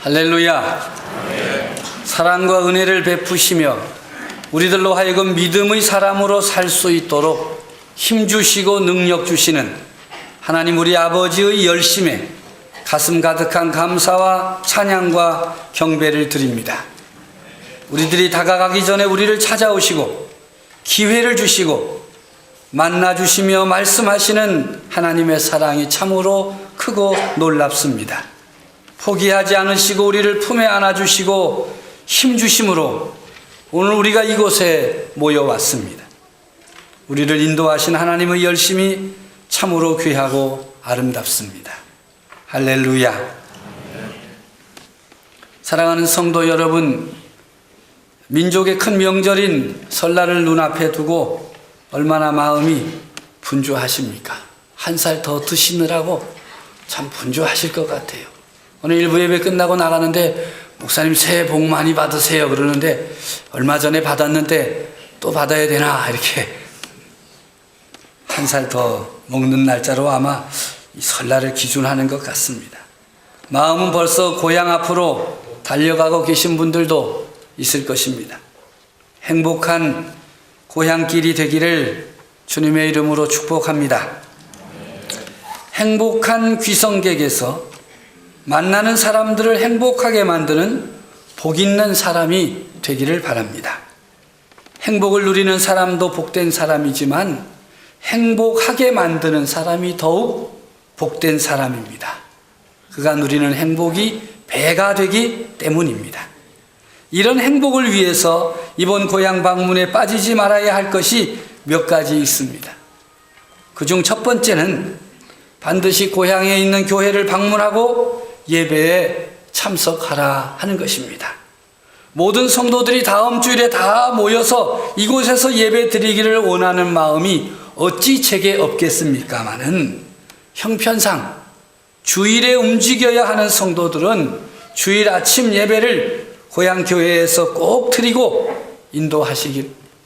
할렐루야. 사랑과 은혜를 베푸시며 우리들로 하여금 믿음의 사람으로 살 수 있도록 힘주시고 능력 주시는 하나님 우리 아버지의 열심에 가슴 가득한 감사와 찬양과 경배를 드립니다. 우리들이 다가가기 전에 우리를 찾아오시고 기회를 주시고 만나주시며 말씀하시는 하나님의 사랑이 참으로 크고 놀랍습니다. 포기하지 않으시고 우리를 품에 안아주시고 힘주심으로 오늘 우리가 이곳에 모여왔습니다. 우리를 인도하신 하나님의 열심이 참으로 귀하고 아름답습니다. 할렐루야. 사랑하는 성도 여러분, 민족의 큰 명절인 설날을 눈앞에 두고 얼마나 마음이 분주하십니까? 한 살 더 드시느라고 참 분주하실 것 같아요. 오늘 일부 예배 끝나고 나가는데 목사님 새해 복 많이 받으세요 그러는데 얼마 전에 받았는데 또 받아야 되나 이렇게 한 살 더 먹는 날짜로 아마 이 설날을 기준하는 것 같습니다. 마음은 벌써 고향 앞으로 달려가고 계신 분들도 있을 것입니다. 행복한 고향길이 되기를 주님의 이름으로 축복합니다. 행복한 귀성객에서 만나는 사람들을 행복하게 만드는 복 있는 사람이 되기를 바랍니다. 행복을 누리는 사람도 복된 사람이지만 행복하게 만드는 사람이 더욱 복된 사람입니다. 그가 누리는 행복이 배가 되기 때문입니다. 이런 행복을 위해서 이번 고향 방문에 빠지지 말아야 할 것이 몇 가지 있습니다. 그중 첫 번째는 반드시 고향에 있는 교회를 방문하고 예배에 참석하라 하는 것입니다. 모든 성도들이 다음 주일에 다 모여서 이곳에서 예배 드리기를 원하는 마음이 어찌 제게 없겠습니까마는 형편상 주일에 움직여야 하는 성도들은 주일 아침 예배를 고향 교회에서 꼭 드리고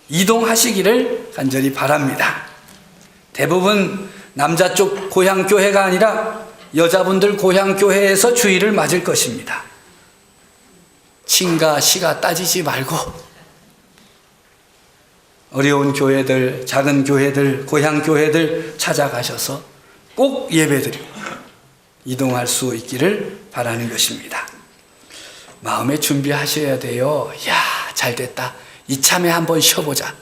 이동하시기를 간절히 바랍니다. 대부분 남자 쪽 고향 교회가 아니라 여자분들 고향 교회에서 주일을 맞을 것입니다. 친가 시가 따지지 말고 어려운 교회들, 작은 교회들, 고향 교회들 찾아가셔서 꼭 예배드리고 이동할 수 있기를 바라는 것입니다. 마음에 준비하셔야 돼요. 야, 잘 됐다. 이참에 한번 쉬어보자.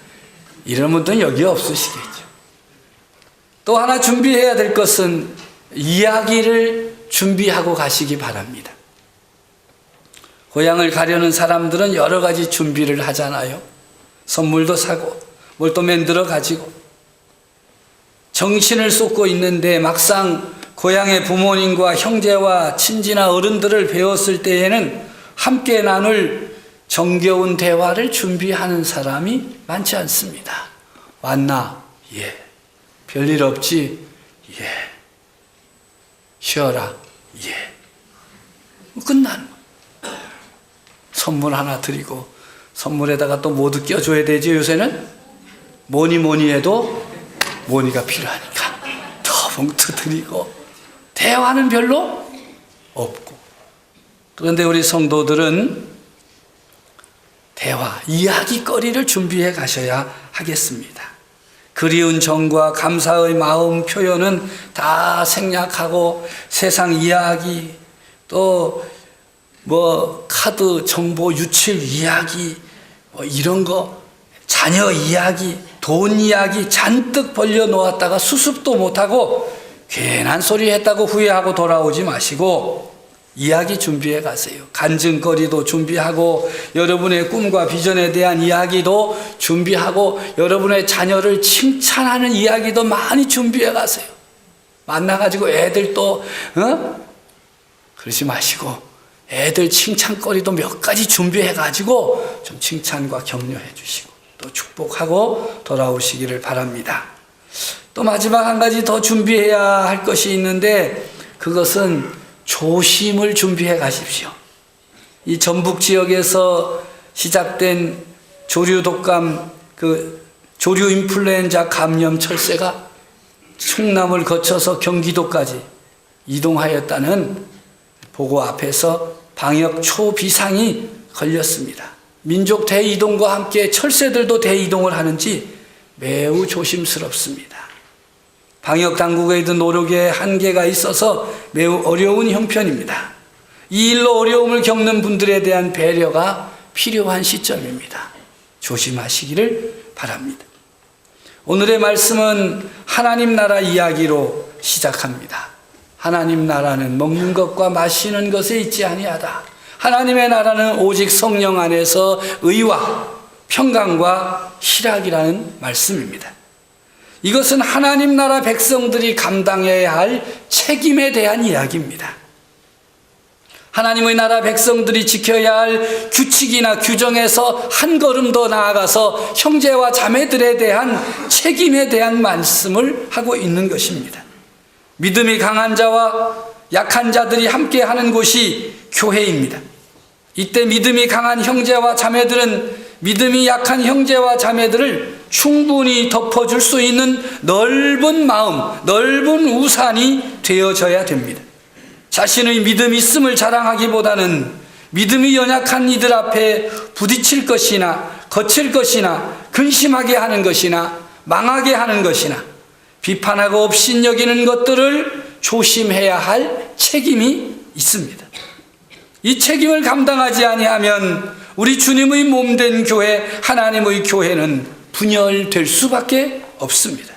이런 분들은 여기 없으시겠죠. 또 하나 준비해야 될 것은 이야기를 준비하고 가시기 바랍니다. 고향을 가려는 사람들은 여러 가지 준비를 하잖아요. 선물도 사고 뭘 또 만들어 가지고 정신을 쏟고 있는데 막상 고향의 부모님과 형제와 친지나 어른들을 배웠을 때에는 함께 나눌 정겨운 대화를 준비하는 사람이 많지 않습니다. 왔나? 예. 별일 없지? 예. 쉬어라? 예. 끝나는 거예요. 선물 하나 드리고 선물에다가 또 모두 껴줘야 되지. 요새는 뭐니 해도 뭐니가 필요하니까 더 봉투 드리고 대화는 별로 없고. 그런데 우리 성도들은 대화, 이야기거리를 준비해 가셔야 하겠습니다. 그리운 정과 감사의 마음 표현은 다 생략하고 세상 이야기, 또 카드 정보 유출 이야기, 이런 거, 자녀 이야기, 돈 이야기 잔뜩 벌려놓았다가 수습도 못하고 괜한 소리 했다고 후회하고 돌아오지 마시고 이야기 준비해 가세요. 간증거리도 준비하고 여러분의 꿈과 비전에 대한 이야기도 준비하고 여러분의 자녀를 칭찬하는 이야기도 많이 준비해 가세요. 만나가지고 애들 또 그러지 마시고 애들 칭찬거리도 몇 가지 준비해 가지고 좀 칭찬과 격려해 주시고 또 축복하고 돌아오시기를 바랍니다. 또 마지막 한 가지 더 준비해야 할 것이 있는데 그것은 조심을 준비해 가십시오. 이 전북 지역에서 시작된 조류 독감, 조류 인플루엔자 감염 철새가 충남을 거쳐서 경기도까지 이동하였다는 보고 앞에서 방역 초비상이 걸렸습니다. 민족 대이동과 함께 철새들도 대이동을 하는지 매우 조심스럽습니다. 방역 당국의 노력에 한계가 있어서 매우 어려운 형편입니다. 이 일로 어려움을 겪는 분들에 대한 배려가 필요한 시점입니다. 조심하시기를 바랍니다. 오늘의 말씀은 하나님 나라 이야기로 시작합니다. 하나님 나라는 먹는 것과 마시는 것에 있지 아니하다. 하나님의 나라는 오직 성령 안에서 의와 평강과 희락이라는 말씀입니다. 이것은 하나님 나라 백성들이 감당해야 할 책임에 대한 이야기입니다. 하나님의 나라 백성들이 지켜야 할 규칙이나 규정에서 한 걸음 더 나아가서 형제와 자매들에 대한 책임에 대한 말씀을 하고 있는 것입니다. 믿음이 강한 자와 약한 자들이 함께 하는 곳이 교회입니다. 이때 믿음이 강한 형제와 자매들은 믿음이 약한 형제와 자매들을 충분히 덮어줄 수 있는 넓은 마음, 넓은 우산이 되어져야 됩니다. 자신의 믿음 있음을 자랑하기보다는 믿음이 연약한 이들 앞에 부딪힐 것이나 거칠 것이나 근심하게 하는 것이나 망하게 하는 것이나 비판하고 업신여기는 것들을 조심해야 할 책임이 있습니다. 이 책임을 감당하지 아니하면 우리 주님의 몸된 교회, 하나님의 교회는 분열될 수밖에 없습니다.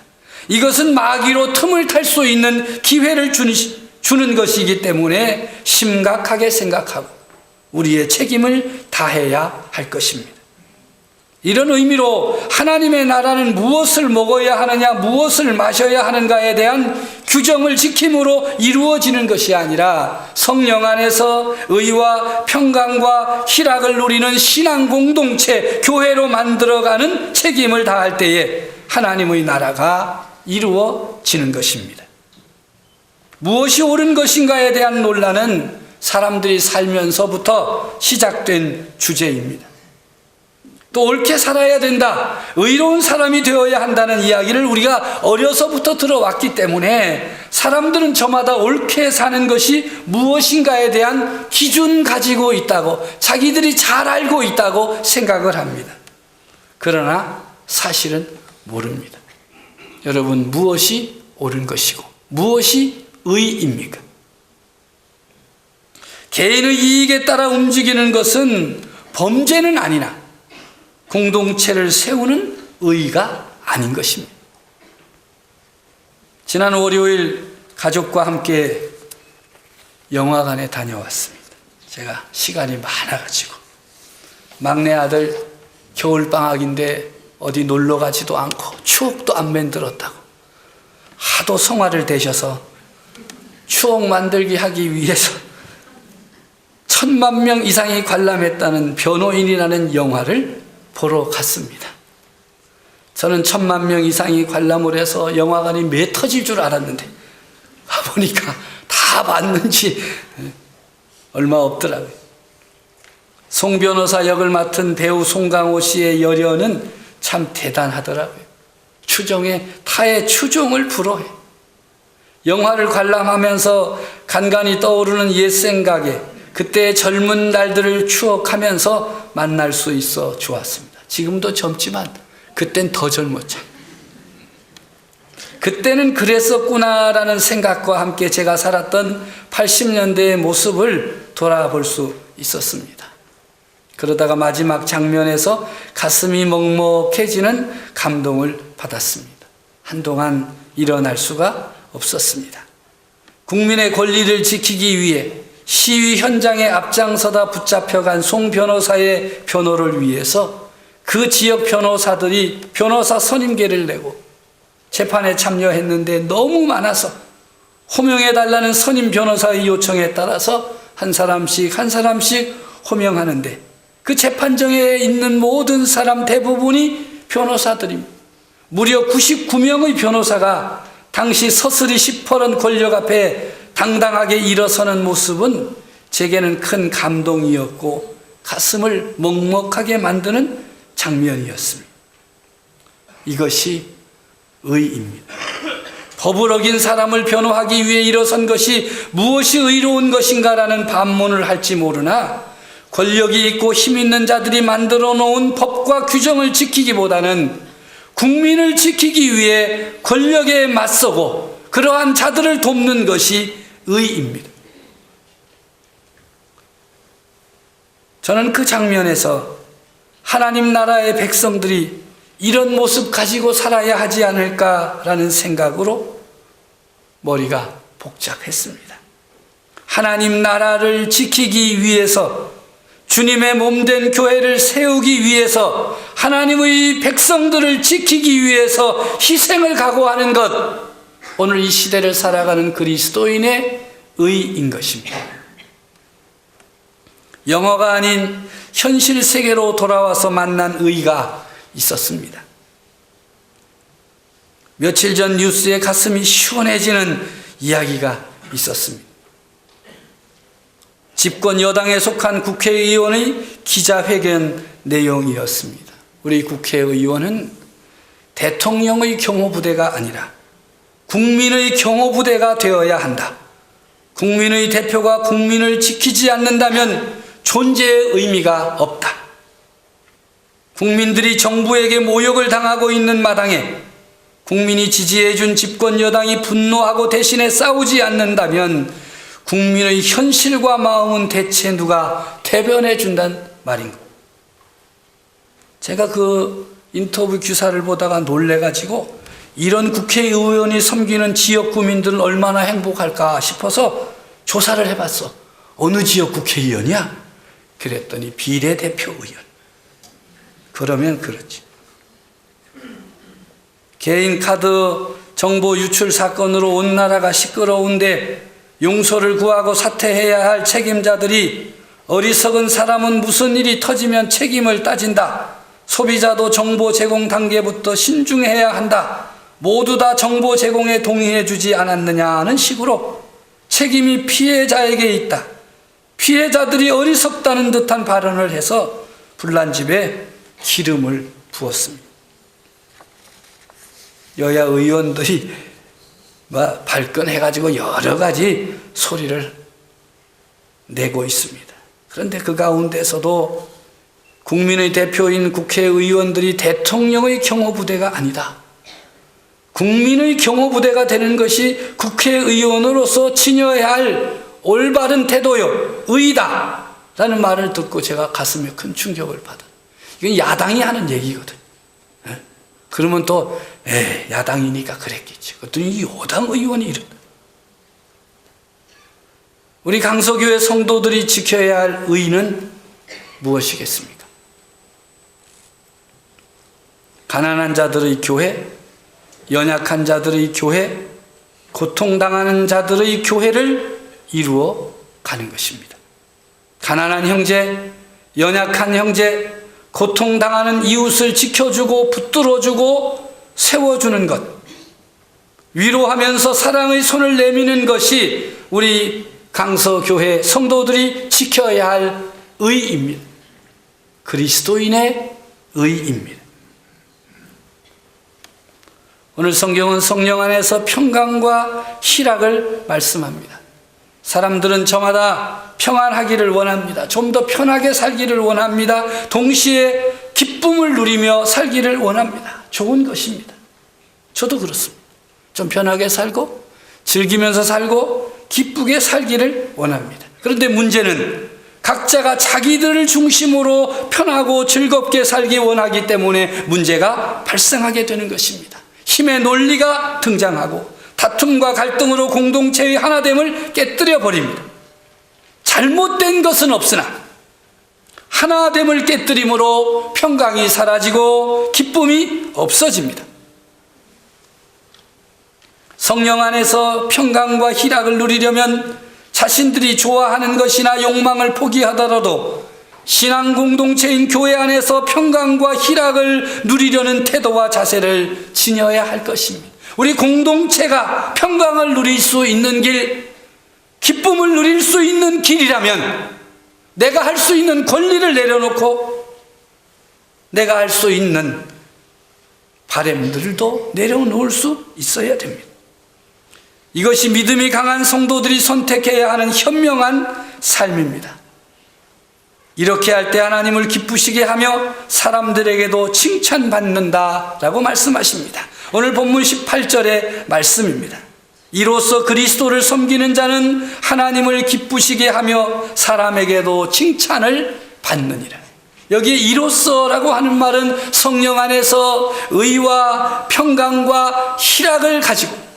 이것은 마귀로 틈을 탈 수 있는 기회를 주는 것이기 때문에 심각하게 생각하고 우리의 책임을 다해야 할 것입니다. 이런 의미로 하나님의 나라는 무엇을 먹어야 하느냐, 무엇을 마셔야 하는가에 대한 규정을 지킴으로 이루어지는 것이 아니라 성령 안에서 의와 평강과 희락을 누리는 신앙 공동체, 교회로 만들어가는 책임을 다할 때에 하나님의 나라가 이루어지는 것입니다. 무엇이 옳은 것인가에 대한 논란은 사람들이 살면서부터 시작된 주제입니다. 또 옳게 살아야 된다, 의로운 사람이 되어야 한다는 이야기를 우리가 어려서부터 들어왔기 때문에 사람들은 저마다 옳게 사는 것이 무엇인가에 대한 기준 가지고 있다고, 자기들이 잘 알고 있다고 생각을 합니다. 그러나 사실은 모릅니다. 여러분, 무엇이 옳은 것이고 무엇이 의입니까? 개인의 이익에 따라 움직이는 것은 범죄는 아니나 공동체를 세우는 의가 아닌 것입니다. 지난 월요일 가족과 함께 영화관에 다녀왔습니다. 제가 시간이 많아가지고 막내 아들 겨울방학인데 어디 놀러 가지도 않고 추억도 안 만들었다고 하도 성화를 대셔서 추억 만들기 하기 위해서 1000만 명 이상이 관람했다는 변호인이라는 영화를 보러 갔습니다. 저는 1000만 명 이상이 관람을 해서 영화관이 매 터질 줄 알았는데 가보니까 다 봤는지 얼마 없더라고요. 송 변호사 역을 맡은 배우 송강호 씨의 열연은 참 대단하더라고요. 추종에 타의 추종을 불허해. 영화를 관람하면서 간간히 떠오르는 옛 생각에 그때의 젊은 날들을 추억하면서 만날 수 있어 좋았습니다. 지금도 젊지만 그땐 더 젊었죠. 그때는 그랬었구나라는 생각과 함께 제가 살았던 80년대의 모습을 돌아볼 수 있었습니다. 그러다가 마지막 장면에서 가슴이 먹먹해지는 감동을 받았습니다. 한동안 일어날 수가 없었습니다. 국민의 권리를 지키기 위해 시위 현장에 앞장서다 붙잡혀간 송 변호사의 변호를 위해서 그 지역 변호사들이 변호사 선임계를 내고 재판에 참여했는데 너무 많아서 호명해달라는 선임 변호사의 요청에 따라서 한 사람씩 호명하는데 그 재판정에 있는 모든 사람 대부분이 변호사들입니다. 무려 99명의 변호사가 당시 서슬이 시퍼런 권력 앞에 당당하게 일어서는 모습은 제게는 큰 감동이었고 가슴을 먹먹하게 만드는 장면이었습니다. 이것이 의입니다. 법을 어긴 사람을 변호하기 위해 일어선 것이 무엇이 의로운 것인가라는 반문을 할지 모르나 권력이 있고 힘 있는 자들이 만들어 놓은 법과 규정을 지키기보다는 국민을 지키기 위해 권력에 맞서고 그러한 자들을 돕는 것이 의입니다. 저는 그 장면에서 하나님 나라의 백성들이 이런 모습 가지고 살아야 하지 않을까라는 생각으로 머리가 복잡했습니다. 하나님 나라를 지키기 위해서, 주님의 몸된 교회를 세우기 위해서, 하나님의 백성들을 지키기 위해서 희생을 각오하는 것, 오늘 이 시대를 살아가는 그리스도인의 의인 것입니다. 영어가 아닌 현실 세계로 돌아와서 만난 의가 있었습니다. 며칠 전 뉴스에 가슴이 시원해지는 이야기가 있었습니다. 집권 여당에 속한 국회의원의 기자회견 내용이었습니다. 우리 국회의원은 대통령의 경호부대가 아니라 국민의 경호부대가 되어야 한다. 국민의 대표가 국민을 지키지 않는다면 존재의 의미가 없다. 국민들이 정부에게 모욕을 당하고 있는 마당에 국민이 지지해준 집권 여당이 분노하고 대신에 싸우지 않는다면 국민의 현실과 마음은 대체 누가 대변해 준단 말인가. 제가 그 인터뷰 기사를 보다가 놀래가지고 이런 국회의원이 섬기는 지역 구민들은 얼마나 행복할까 싶어서 조사를 해봤어. 어느 지역 국회의원이야? 그랬더니 비례대표 의원. 그러면 그렇지. 개인 카드 정보 유출 사건으로 온 나라가 시끄러운데 용서를 구하고 사퇴해야 할 책임자들이 어리석은 사람은 무슨 일이 터지면 책임을 따진다. 소비자도 정보 제공 단계부터 신중해야 한다. 모두 다 정보 제공에 동의해 주지 않았느냐는 식으로 책임이 피해자에게 있다. 피해자들이 어리석다는 듯한 발언을 해서 불난집에 기름을 부었습니다. 여야 의원들이 발끈해가지고 여러 가지 소리를 내고 있습니다. 그런데 그 가운데서도 국민의 대표인 국회의원들이 대통령의 경호부대가 아니다. 국민의 경호부대가 되는 것이 국회의원으로서 지녀야 할 올바른 태도요, 의다 라는 말을 듣고 제가 가슴에 큰 충격을 받아요. 이건 야당이 하는 얘기거든. 그러면 또 야당이니까 그랬겠지. 그랬더니 여당 의원이 이런다. 우리 강서교회 성도들이 지켜야 할 의는 무엇이겠습니까? 가난한 자들의 교회, 연약한 자들의 교회, 고통당하는 자들의 교회를 이루어 가는 것입니다. 가난한 형제, 연약한 형제, 고통당하는 이웃을 지켜주고 붙들어주고 세워주는 것, 위로하면서 사랑의 손을 내미는 것이 우리 강서교회 성도들이 지켜야 할 의입니다. 그리스도인의 의입니다. 오늘 성경은 성령 안에서 평강과 희락을 말씀합니다. 사람들은 저마다 평안하기를 원합니다. 좀 더 편하게 살기를 원합니다. 동시에 기쁨을 누리며 살기를 원합니다. 좋은 것입니다. 저도 그렇습니다. 좀 편하게 살고 즐기면서 살고 기쁘게 살기를 원합니다. 그런데 문제는 각자가 자기들을 중심으로 편하고 즐겁게 살기 원하기 때문에 문제가 발생하게 되는 것입니다. 힘의 논리가 등장하고 다툼과 갈등으로 공동체의 하나됨을 깨뜨려 버립니다. 잘못된 것은 없으나 하나됨을 깨뜨림으로 평강이 사라지고 기쁨이 없어집니다. 성령 안에서 평강과 희락을 누리려면 자신들이 좋아하는 것이나 욕망을 포기하더라도 신앙 공동체인 교회 안에서 평강과 희락을 누리려는 태도와 자세를 지녀야 할 것입니다. 우리 공동체가 평강을 누릴 수 있는 길, 기쁨을 누릴 수 있는 길이라면 내가 할 수 있는 권리를 내려놓고 내가 할 수 있는 바람들도 내려놓을 수 있어야 됩니다. 이것이 믿음이 강한 성도들이 선택해야 하는 현명한 삶입니다. 이렇게 할 때 하나님을 기쁘시게 하며 사람들에게도 칭찬받는다라고 말씀하십니다. 오늘 본문 18절의 말씀입니다. 이로써 그리스도를 섬기는 자는 하나님을 기쁘시게 하며 사람에게도 칭찬을 받느니라. 여기에 이로써라고 하는 말은 성령 안에서 의와 평강과 희락을 가지고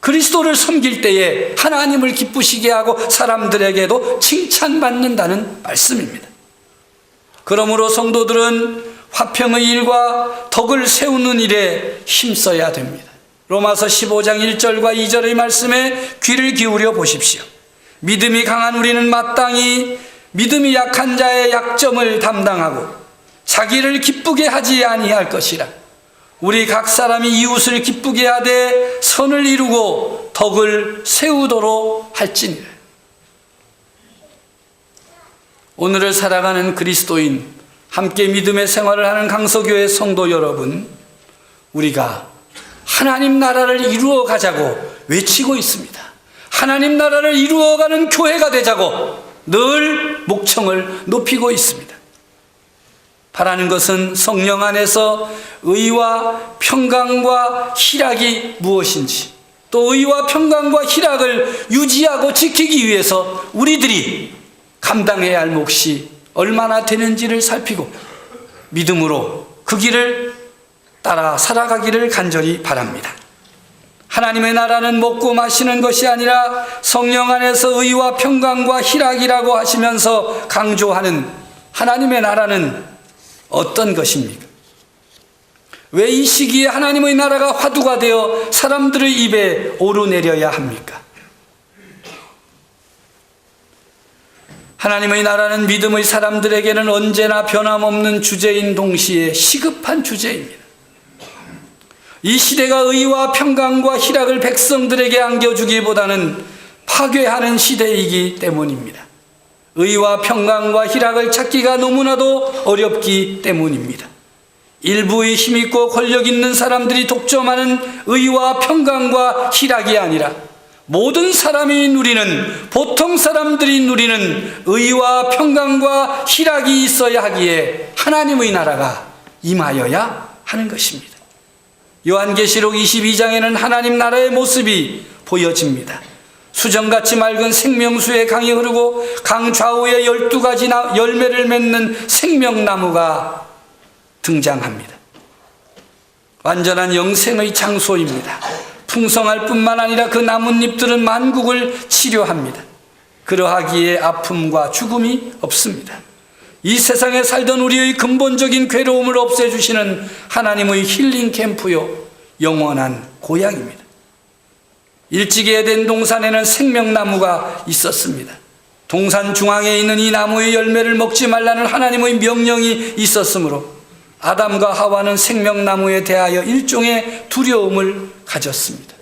그리스도를 섬길 때에 하나님을 기쁘시게 하고 사람들에게도 칭찬받는다는 말씀입니다. 그러므로 성도들은 화평의 일과 덕을 세우는 일에 힘써야 됩니다. 로마서 15장 1절과 2절의 말씀에 귀를 기울여 보십시오. 믿음이 강한 우리는 마땅히 믿음이 약한 자의 약점을 담당하고 자기를 기쁘게 하지 아니할 것이라. 우리 각 사람이 이웃을 기쁘게 하되 선을 이루고 덕을 세우도록 할지니라. 오늘을 살아가는 그리스도인, 함께 믿음의 생활을 하는 강서교회 성도 여러분, 우리가 하나님 나라를 이루어 가자고 외치고 있습니다. 하나님 나라를 이루어가는 교회가 되자고 늘 목청을 높이고 있습니다. 바라는 것은 성령 안에서 의와 평강과 희락이 무엇인지, 또 의와 평강과 희락을 유지하고 지키기 위해서 우리들이 감당해야 할 몫이 얼마나 되는지를 살피고 믿음으로 그 길을 따라 살아가기를 간절히 바랍니다. 하나님의 나라는 먹고 마시는 것이 아니라 성령 안에서 의와 평강과 희락이라고 하시면서 강조하는 하나님의 나라는 어떤 것입니까? 왜 이 시기에 하나님의 나라가 화두가 되어 사람들의 입에 오르내려야 합니까? 하나님의 나라는 믿음의 사람들에게는 언제나 변함없는 주제인 동시에 시급한 주제입니다. 이 시대가 의와 평강과 희락을 백성들에게 안겨주기보다는 파괴하는 시대이기 때문입니다. 의와 평강과 희락을 찾기가 너무나도 어렵기 때문입니다. 일부의 힘있고 권력 있는 사람들이 독점하는 의와 평강과 희락이 아니라 모든 사람이 누리는, 보통 사람들이 누리는 의와 평강과 희락이 있어야 하기에 하나님의 나라가 임하여야 하는 것입니다. 요한계시록 22장에는 하나님 나라의 모습이 보여집니다. 수정같이 맑은 생명수의 강이 흐르고 강 좌우에 12가지 열매를 맺는 생명나무가 등장합니다. 완전한 영생의 장소입니다. 풍성할 뿐만 아니라 그 나뭇잎들은 만국을 치료합니다. 그러하기에 아픔과 죽음이 없습니다. 이 세상에 살던 우리의 근본적인 괴로움을 없애주시는 하나님의 힐링 캠프요, 영원한 고향입니다. 일찍이 에덴 동산에는 생명나무가 있었습니다. 동산 중앙에 있는 이 나무의 열매를 먹지 말라는 하나님의 명령이 있었으므로 아담과 하와는 생명나무에 대하여 일종의 두려움을 가졌습니다.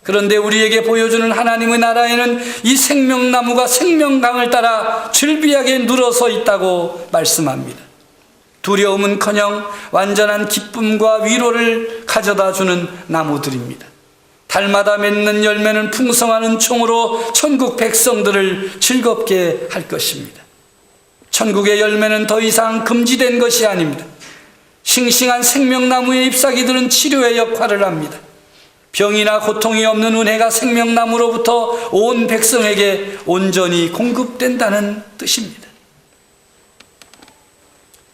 그런데 우리에게 보여주는 하나님의 나라에는 이 생명나무가 생명강을 따라 즐비하게 늘어서 있다고 말씀합니다. 두려움은커녕 완전한 기쁨과 위로를 가져다주는 나무들입니다. 달마다 맺는 열매는 풍성한 은총으로 천국 백성들을 즐겁게 할 것입니다. 천국의 열매는 더 이상 금지된 것이 아닙니다. 싱싱한 생명나무의 잎사귀들은 치료의 역할을 합니다. 병이나 고통이 없는 은혜가 생명나무로부터 온 백성에게 온전히 공급된다는 뜻입니다.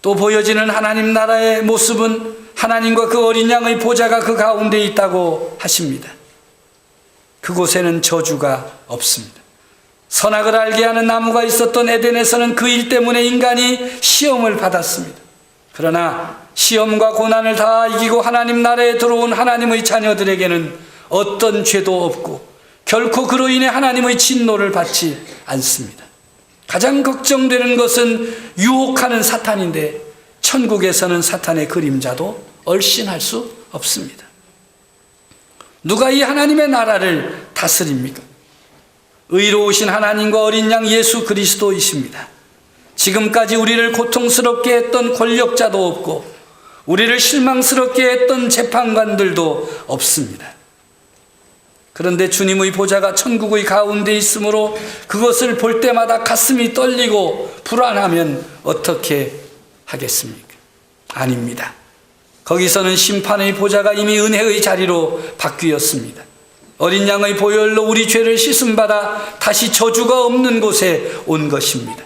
또 보여지는 하나님 나라의 모습은 하나님과 그 어린 양의 보좌가 그 가운데 있다고 하십니다. 그곳에는 저주가 없습니다. 선악을 알게 하는 나무가 있었던 에덴에서는 그 일 때문에 인간이 시험을 받았습니다. 그러나 시험과 고난을 다 이기고 하나님 나라에 들어온 하나님의 자녀들에게는 어떤 죄도 없고 결코 그로 인해 하나님의 진노를 받지 않습니다. 가장 걱정되는 것은 유혹하는 사탄인데 천국에서는 사탄의 그림자도 얼씬할 수 없습니다. 누가 이 하나님의 나라를 다스립니까? 의로우신 하나님과 어린 양 예수 그리스도이십니다. 지금까지 우리를 고통스럽게 했던 권력자도 없고 우리를 실망스럽게 했던 재판관들도 없습니다. 그런데 주님의 보좌가 천국의 가운데 있으므로 그것을 볼 때마다 가슴이 떨리고 불안하면 어떻게 하겠습니까? 아닙니다. 거기서는 심판의 보좌가 이미 은혜의 자리로 바뀌었습니다. 어린 양의 보혈로 우리 죄를 씻음받아 다시 저주가 없는 곳에 온 것입니다.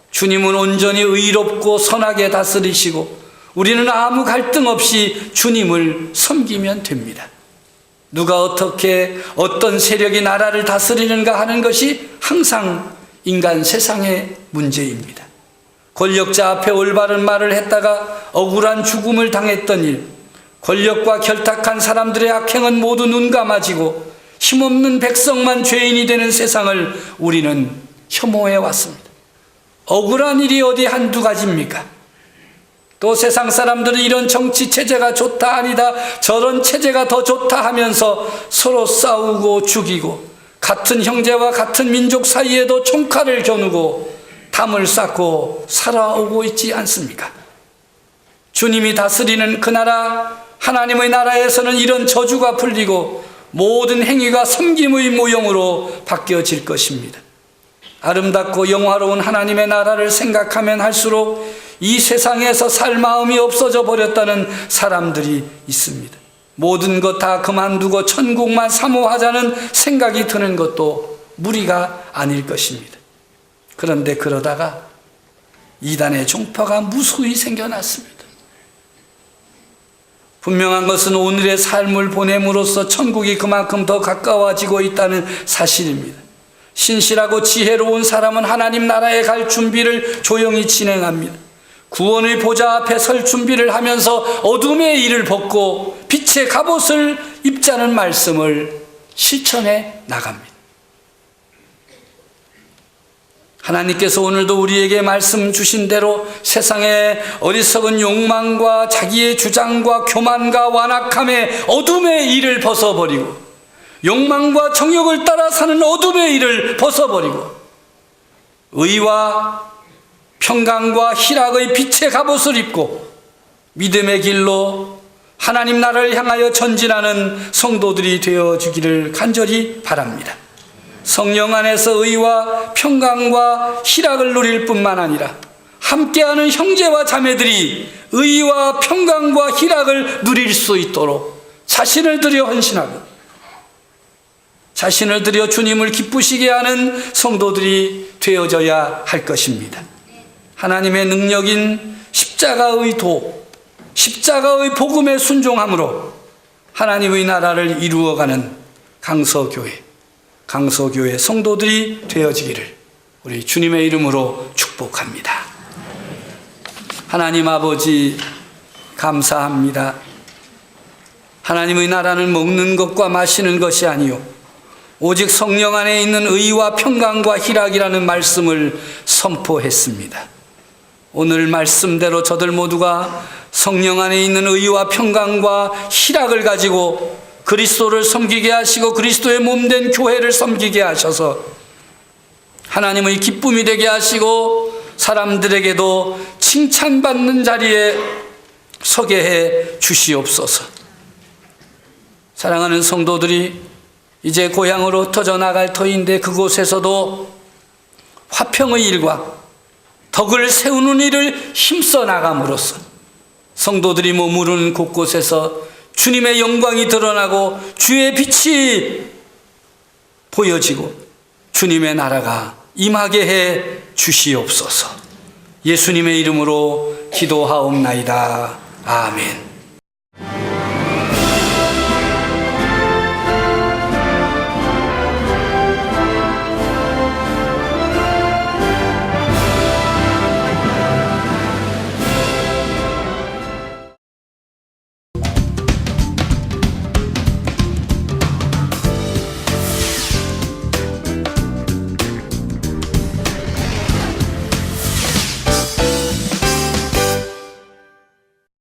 주님은 온전히 의롭고 선하게 다스리시고 우리는 아무 갈등 없이 주님을 섬기면 됩니다. 누가 어떻게 어떤 세력이 나라를 다스리는가 하는 것이 항상 인간 세상의 문제입니다. 권력자 앞에 올바른 말을 했다가 억울한 죽음을 당했던 일, 권력과 결탁한 사람들의 악행은 모두 눈 감아지고 힘없는 백성만 죄인이 되는 세상을 우리는 혐오해 왔습니다. 억울한 일이 어디 한두 가지입니까? 또 세상 사람들은 이런 정치 체제가 좋다 아니다, 저런 체제가 더 좋다 하면서 서로 싸우고 죽이고 같은 형제와 같은 민족 사이에도 총칼을 겨누고 담을 쌓고 살아오고 있지 않습니까? 주님이 다스리는 그 나라, 하나님의 나라에서는 이런 저주가 풀리고 모든 행위가 섬김의 모형으로 바뀌어질 것입니다. 아름답고 영화로운 하나님의 나라를 생각하면 할수록 이 세상에서 살 마음이 없어져 버렸다는 사람들이 있습니다. 모든 것 다 그만두고 천국만 사모하자는 생각이 드는 것도 무리가 아닐 것입니다. 그런데 그러다가 이단의 종파가 무수히 생겨났습니다. 분명한 것은 오늘의 삶을 보냄으로써 천국이 그만큼 더 가까워지고 있다는 사실입니다. 신실하고 지혜로운 사람은 하나님 나라에 갈 준비를 조용히 진행합니다. 구원의 보좌 앞에 설 준비를 하면서 어둠의 일을 벗고 빛의 갑옷을 입자는 말씀을 실천해 나갑니다. 하나님께서 오늘도 우리에게 말씀 주신 대로 세상의 어리석은 욕망과 자기의 주장과 교만과 완악함의 어둠의 일을 벗어버리고 욕망과 정욕을 따라 사는 어둠의 일을 벗어버리고 의와 평강과 희락의 빛의 갑옷을 입고 믿음의 길로 하나님 나라를 향하여 전진하는 성도들이 되어주기를 간절히 바랍니다. 성령 안에서 의와 평강과 희락을 누릴 뿐만 아니라 함께하는 형제와 자매들이 의와 평강과 희락을 누릴 수 있도록 자신을 들여 헌신하고 자신을 들여 주님을 기쁘시게 하는 성도들이 되어져야 할 것입니다. 하나님의 능력인 십자가의 도, 십자가의 복음에 순종함으로 하나님의 나라를 이루어가는 강서교회 성도들이 되어지기를 우리 주님의 이름으로 축복합니다. 하나님 아버지 감사합니다. 하나님의 나라는 먹는 것과 마시는 것이 아니요 오직 성령 안에 있는 의와 평강과 희락이라는 말씀을 선포했습니다. 오늘 말씀대로 저들 모두가 성령 안에 있는 의와 평강과 희락을 가지고 그리스도를 섬기게 하시고 그리스도의 몸된 교회를 섬기게 하셔서 하나님의 기쁨이 되게 하시고 사람들에게도 칭찬받는 자리에 서게 해 주시옵소서. 사랑하는 성도들이 이제 고향으로 흩어져 나갈 터인데 그곳에서도 화평의 일과 덕을 세우는 일을 힘써 나감으로써 성도들이 머무르는 곳곳에서 주님의 영광이 드러나고 주의 빛이 보여지고 주님의 나라가 임하게 해 주시옵소서. 예수님의 이름으로 기도하옵나이다. 아멘.